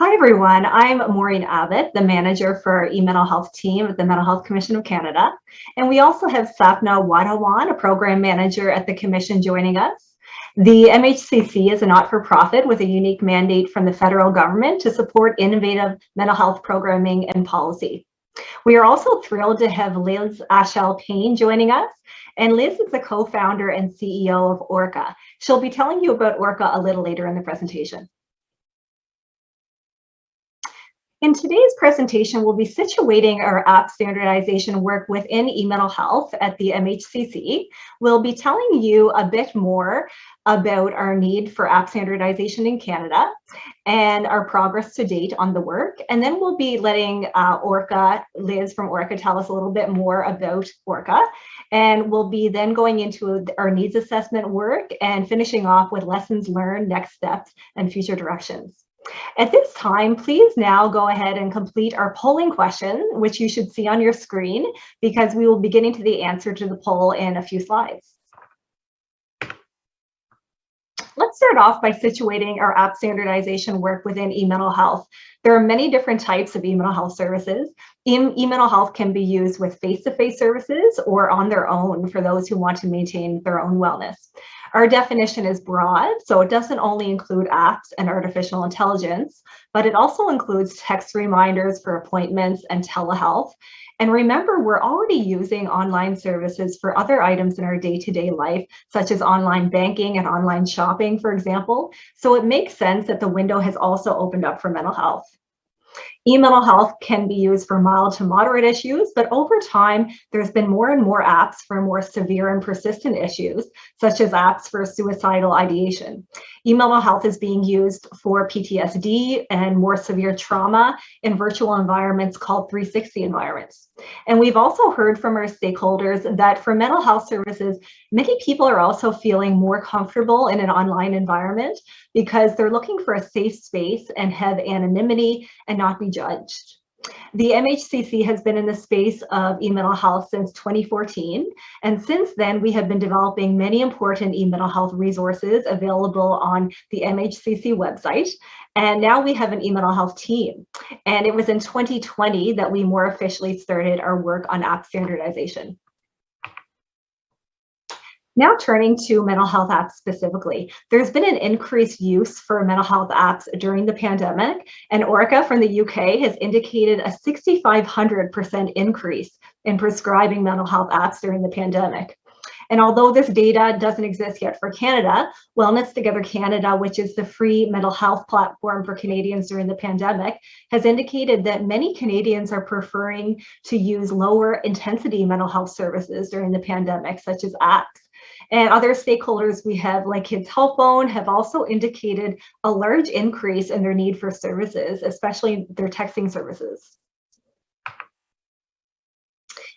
Hi, everyone. I'm Maureen Abbott, the manager for our e-mental health team at the Mental Health Commission of Canada. And we also have Sapna Wadhawan, a program manager at the Commission, joining us. The MHCC is a not-for-profit with a unique mandate from the federal government to support innovative mental health programming and policy. We are also thrilled to have Liz Ashall-Payne joining us. And Liz is the co-founder and CEO of Orca. She'll be telling you about Orca a little later in the presentation. In today's presentation, we'll be situating our app standardization work within e-mental health at the MHCC. We'll be telling you a bit more about our need for app standardization in Canada and our progress to date on the work. And then we'll be letting Liz from Orca, tell us a little bit more about Orca. And we'll be then going into our needs assessment work and finishing off with lessons learned, next steps, and future directions. At this time, please now go ahead and complete our polling question, which you should see on your screen, because we will be getting to the answer to the poll in a few slides. Let's start off by situating our app standardization work within e-mental health. There are many different types of e-mental health services. E-mental health can be used with face-to-face services or on their own for those who want to maintain their own wellness. Our definition is broad, so it doesn't only include apps and artificial intelligence, but it also includes text reminders for appointments and telehealth. And remember, we're already using online services for other items in our day-to-day life, such as online banking and online shopping, for example. So it makes sense that the window has also opened up for mental health. E-mental health can be used for mild to moderate issues, but over time, there's been more and more apps for more severe and persistent issues, such as apps for suicidal ideation. E-mental health is being used for PTSD and more severe trauma in virtual environments called 360 environments. And we've also heard from our stakeholders that for mental health services, many people are also feeling more comfortable in an online environment because they're looking for a safe space and have anonymity and not be judged. The MHCC has been in the space of e-mental health since 2014, and since then we have been developing many important e-mental health resources available on the MHCC website, and now we have an e-mental health team. And it was in 2020 that we more officially started our work on app standardization. Now turning to mental health apps specifically, there's been an increased use for mental health apps during the pandemic, and Orca from the UK has indicated a 6,500% increase in prescribing mental health apps during the pandemic. And although this data doesn't exist yet for Canada, Wellness Together Canada, which is the free mental health platform for Canadians during the pandemic, has indicated that many Canadians are preferring to use lower intensity mental health services during the pandemic, such as apps. And other stakeholders we have, like Kids Help Phone, have also indicated a large increase in their need for services, especially their texting services.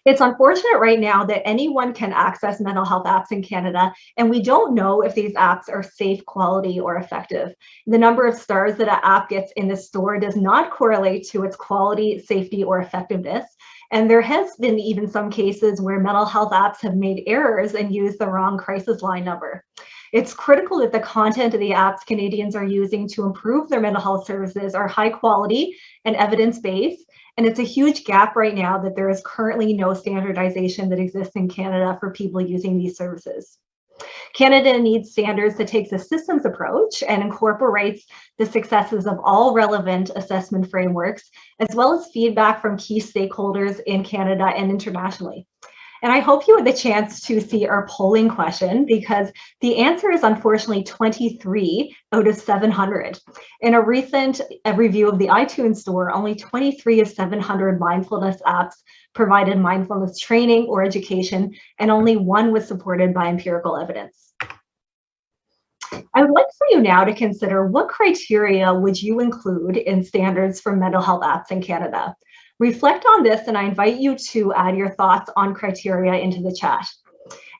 It's unfortunate right now that anyone can access mental health apps in Canada, and we don't know if these apps are safe, quality, or effective. The number of stars that an app gets in the store does not correlate to its quality, safety, or effectiveness. And there has been even some cases where mental health apps have made errors and used the wrong crisis line number. It's critical that the content of the apps Canadians are using to improve their mental health services are high quality and evidence-based. And it's a huge gap right now that there is currently no standardization that exists in Canada for people using these services. Canada needs standards that takes a systems approach and incorporates the successes of all relevant assessment frameworks, as well as feedback from key stakeholders in Canada and internationally. And I hope you had the chance to see our polling question, because the answer is unfortunately 23 out of 700. In a recent review of the iTunes store, only 23 of 700 mindfulness apps provided mindfulness training or education, and only one was supported by empirical evidence. I would like for you now to consider what criteria would you include in standards for mental health apps in Canada. Reflect on this, and I invite you to add your thoughts on criteria into the chat.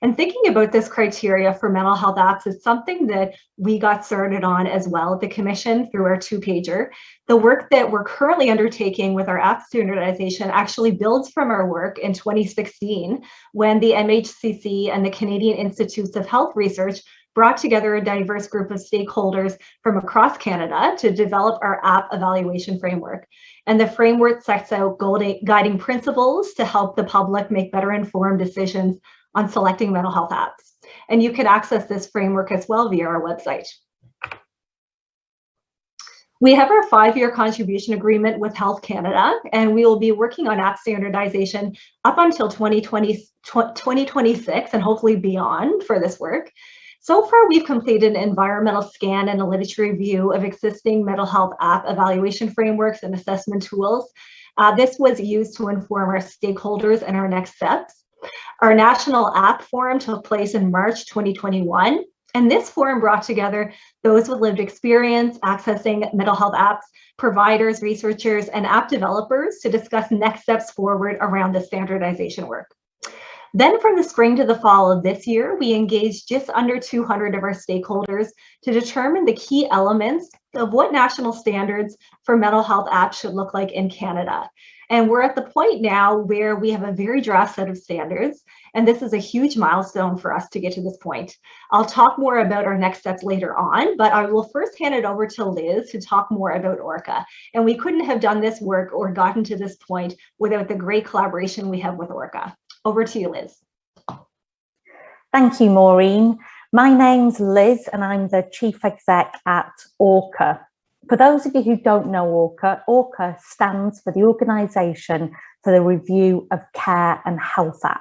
And thinking about this criteria for mental health apps is something that we got started on as well at the Commission through our two-pager. The work that we're currently undertaking with our app standardization actually builds from our work in 2016, when the MHCC and the Canadian Institutes of Health Research brought together a diverse group of stakeholders from across Canada to develop our app evaluation framework. And the framework sets out guiding principles to help the public make better informed decisions on selecting mental health apps. And you can access this framework as well via our website. We have our 5-year contribution agreement with Health Canada, and we will be working on app standardization up until 2026 and hopefully beyond for this work. So far, we've completed an environmental scan and a literature review of existing mental health app evaluation frameworks and assessment tools. This was used to inform our stakeholders and our next steps. Our national app forum took place in March 2021. And this forum brought together those with lived experience accessing mental health apps, providers, researchers, and app developers to discuss next steps forward around the standardization work. Then from the spring to the fall of this year, we engaged just under 200 of our stakeholders to determine the key elements of what national standards for mental health apps should look like in Canada. And we're at the point now where we have a very draft set of standards, and this is a huge milestone for us to get to this point. I'll talk more about our next steps later on, but I will first hand it over to Liz to talk more about ORCA. And we couldn't have done this work or gotten to this point without the great collaboration we have with ORCA. Over to you, Liz. Thank you, Maureen. My name's Liz and I'm the Chief Exec at ORCA. For those of you who don't know ORCA, ORCA stands for the Organisation for the Review of Care and Health Apps.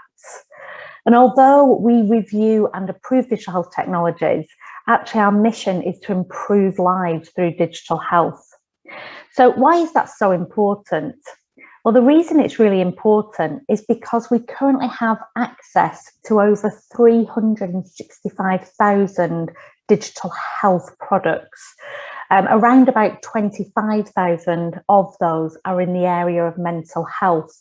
And although we review and approve digital health technologies, actually our mission is to improve lives through digital health. So why is that so important? Well, the reason it's really important is because we currently have access to over 365,000 digital health products. Around about 25,000 of those are in the area of mental health.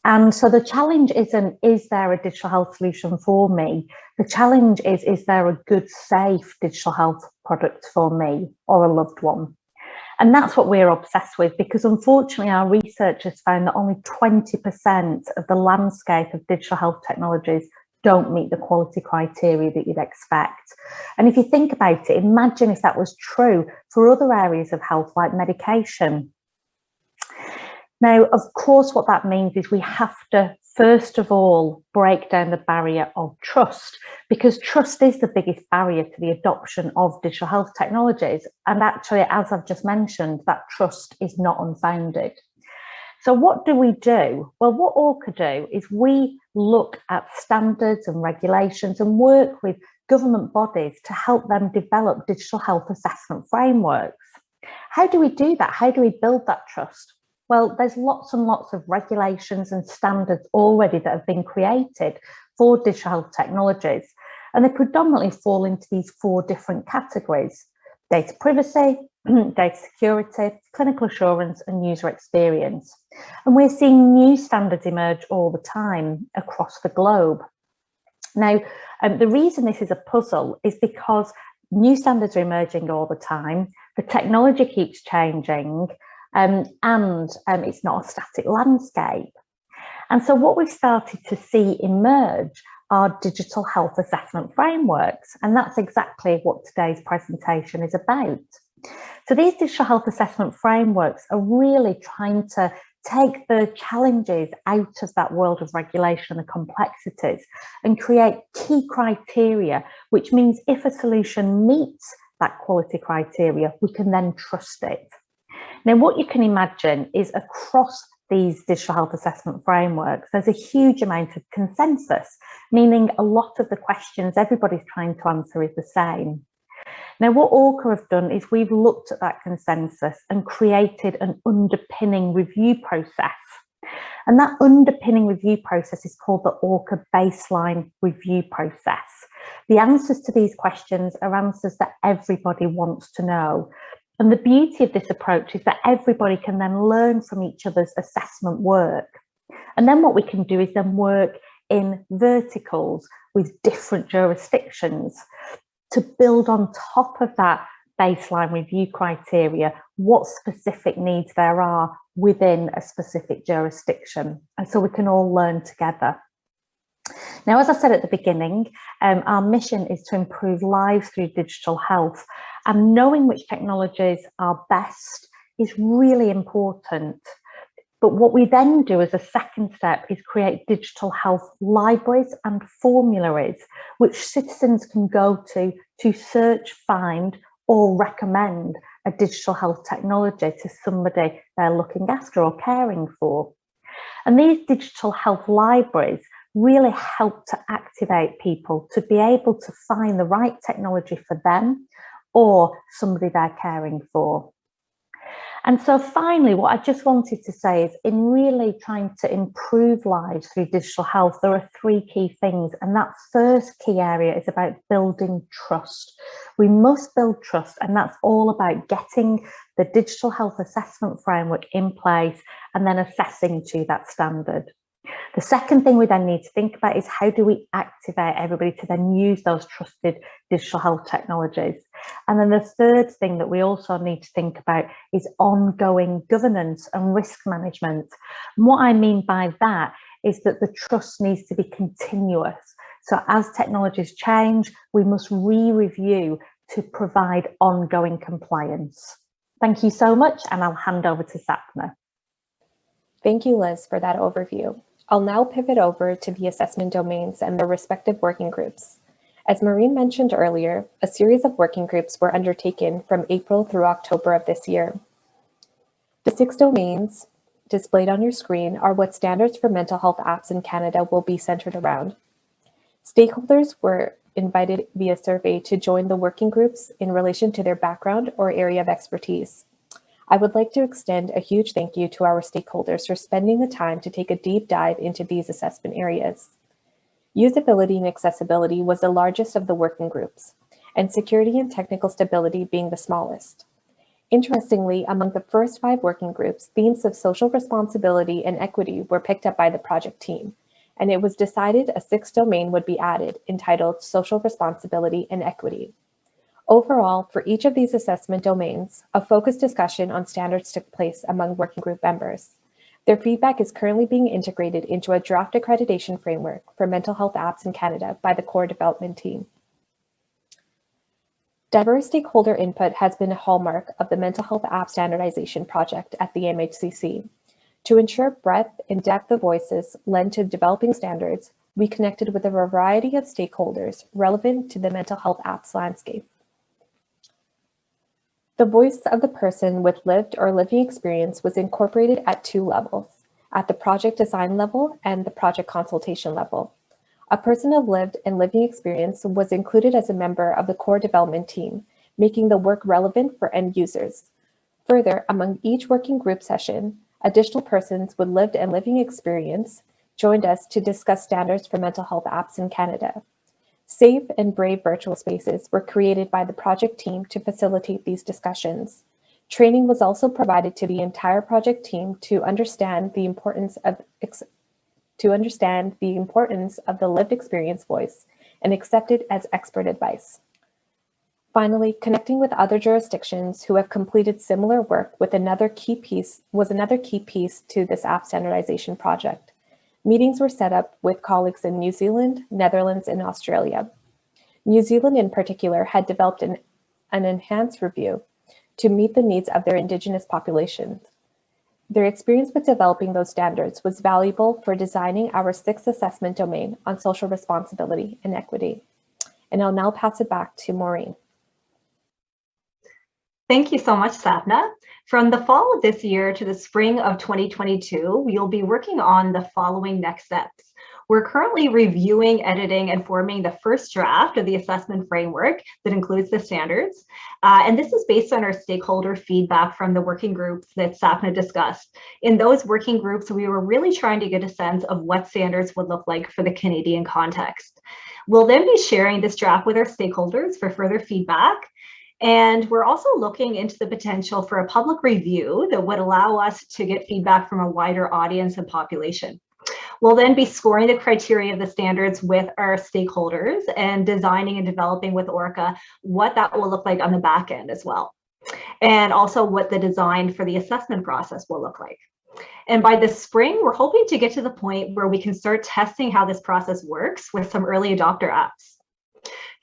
And so the challenge isn't, is there a digital health solution for me? The challenge is there a good, safe digital health product for me or a loved one? And that's what we're obsessed with, because unfortunately our research has found that only 20% of the landscape of digital health technologies don't meet the quality criteria that you'd expect. And if you think about it, imagine if that was true for other areas of health like medication. Now, of course, what that means is we have to, first of all, break down the barrier of trust, because trust is the biggest barrier to the adoption of digital health technologies. And actually, as I've just mentioned, that trust is not unfounded. So what do we do? Well, what ORCA do is we look at standards and regulations and work with government bodies to help them develop digital health assessment frameworks. How do we do that? How do we build that trust? Well, there's lots and lots of regulations and standards already that have been created for digital health technologies, and they predominantly fall into these 4 different categories: data privacy, data security, clinical assurance, and user experience. And we're seeing new standards emerge all the time across the globe. Now, the reason this is a puzzle is because new standards are emerging all the time, the technology keeps changing, and it's not a static landscape. And so what we've started to see emerge are digital health assessment frameworks, and that's exactly what today's presentation is about. So these digital health assessment frameworks are really trying to take the challenges out of that world of regulation and the complexities and create key criteria, which means if a solution meets that quality criteria, we can then trust it. Now, what you can imagine is across these digital health assessment frameworks, there's a huge amount of consensus, meaning a lot of the questions everybody's trying to answer is the same. Now, what ORCA have done is we've looked at that consensus and created an underpinning review process. And that underpinning review process is called the ORCA baseline review process. The answers to these questions are answers that everybody wants to know. And the beauty of this approach is that everybody can then learn from each other's assessment work. And then what we can do is then work in verticals with different jurisdictions to build on top of that baseline review criteria what specific needs there are within a specific jurisdiction. And so we can all learn together. Now, as I said at the beginning, our mission is to improve lives through digital health, and knowing which technologies are best is really important. But what we then do as a second step is create digital health libraries and formularies, which citizens can go to search, find, or recommend a digital health technology to somebody they're looking after or caring for. And these digital health libraries really help to activate people to be able to find the right technology for them or somebody they're caring for. And so finally, what I just wanted to say is, in really trying to improve lives through digital health, there are three key things. And that first key area is about building trust. We must build trust, and that's all about getting the digital health assessment framework in place and then assessing to that standard. The second thing we then need to think about is, how do we activate everybody to then use those trusted digital health technologies? And then the third thing that we also need to think about is ongoing governance and risk management. And what I mean by that is that the trust needs to be continuous. So as technologies change, we must re-review to provide ongoing compliance. Thank you so much, and I'll hand over to Sapna. Thank you, Liz, for that overview. I'll now pivot over to the assessment domains and their respective working groups. As Maureen mentioned earlier, a series of working groups were undertaken from April through October of this year. The 6 domains displayed on your screen are what standards for mental health apps in Canada will be centered around. Stakeholders were invited via survey to join the working groups in relation to their background or area of expertise. I would like to extend a huge thank you to our stakeholders for spending the time to take a deep dive into these assessment areas. Usability and accessibility was the largest of the working groups, and security and technical stability being the smallest. Interestingly, among the first 5 working groups, themes of social responsibility and equity were picked up by the project team, and it was decided a 6th domain would be added, entitled Social Responsibility and Equity. Overall, for each of these assessment domains, a focused discussion on standards took place among working group members. Their feedback is currently being integrated into a draft accreditation framework for mental health apps in Canada by the core development team. Diverse stakeholder input has been a hallmark of the mental health app standardization project at the MHCC. To ensure breadth and depth of voices lend to developing standards, we connected with a variety of stakeholders relevant to the mental health apps landscape. The voice of the person with lived or living experience was incorporated at 2 levels, at the project design level and the project consultation level. A person of lived and living experience was included as a member of the core development team, making the work relevant for end users. Further, among each working group session, additional persons with lived and living experience joined us to discuss standards for mental health apps in Canada. Safe and brave virtual spaces were created by the project team to facilitate these discussions. Training was also provided to the entire project team to understand the importance of the lived experience voice and accept it as expert advice. Finally, connecting with other jurisdictions who have completed similar work was another key piece to this app standardization project. Meetings were set up with colleagues in New Zealand, Netherlands, and Australia. New Zealand in particular had developed an enhanced review to meet the needs of their Indigenous populations. Their experience with developing those standards was valuable for designing our 6th assessment domain on social responsibility and equity. And I'll now pass it back to Maureen. Thank you so much, Sapna. From the fall of this year to the spring of 2022, we'll be working on the following next steps. We're currently reviewing, editing, and forming the first draft of the assessment framework that includes the standards. And this is based on our stakeholder feedback from the working groups that Sapna discussed. In those working groups, we were really trying to get a sense of what standards would look like for the Canadian context. We'll then be sharing this draft with our stakeholders for further feedback. And we're also looking into the potential for a public review that would allow us to get feedback from a wider audience and population. We'll then be scoring the criteria of the standards with our stakeholders and designing and developing with ORCA what that will look like on the back end as well. And also what the design for the assessment process will look like. And by the spring, we're hoping to get to the point where we can start testing how this process works with some early adopter apps.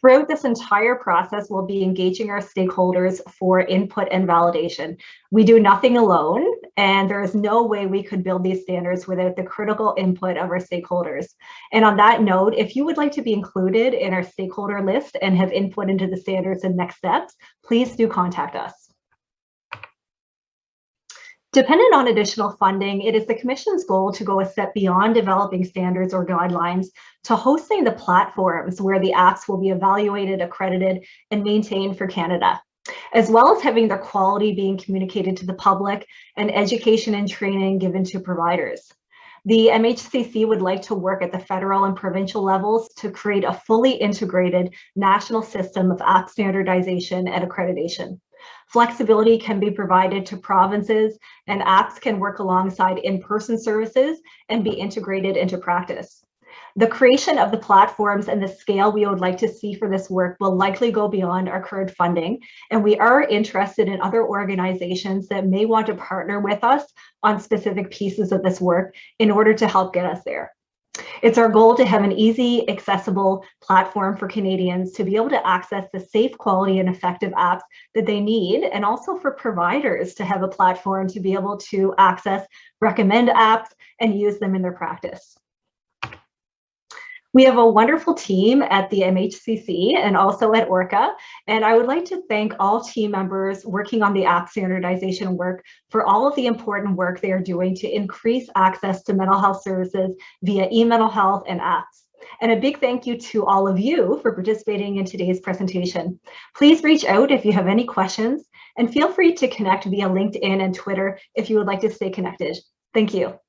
Throughout this entire process, we'll be engaging our stakeholders for input and validation. We do nothing alone, and there is no way we could build these standards without the critical input of our stakeholders. And on that note, if you would like to be included in our stakeholder list and have input into the standards and next steps, please do contact us. Dependent on additional funding, it is the Commission's goal to go a step beyond developing standards or guidelines to hosting the platforms where the apps will be evaluated, accredited, and maintained for Canada, as well as having their quality being communicated to the public and education and training given to providers. The MHCC would like to work at the federal and provincial levels to create a fully integrated national system of app standardization and accreditation. Flexibility can be provided to provinces, and apps can work alongside in-person services and be integrated into practice. The creation of the platforms and the scale we would like to see for this work will likely go beyond our current funding, and we are interested in other organizations that may want to partner with us on specific pieces of this work in order to help get us there. It's our goal to have an easy, accessible platform for Canadians to be able to access the safe, quality, and effective apps that they need, and also for providers to have a platform to be able to access, recommend apps, and use them in their practice. We have a wonderful team at the MHCC and also at ORCA, and I would like to thank all team members working on the app standardization work for all of the important work they are doing to increase access to mental health services via e-mental health and apps. And a big thank you to all of you for participating in today's presentation. Please reach out if you have any questions, and feel free to connect via LinkedIn and Twitter if you would like to stay connected. Thank you.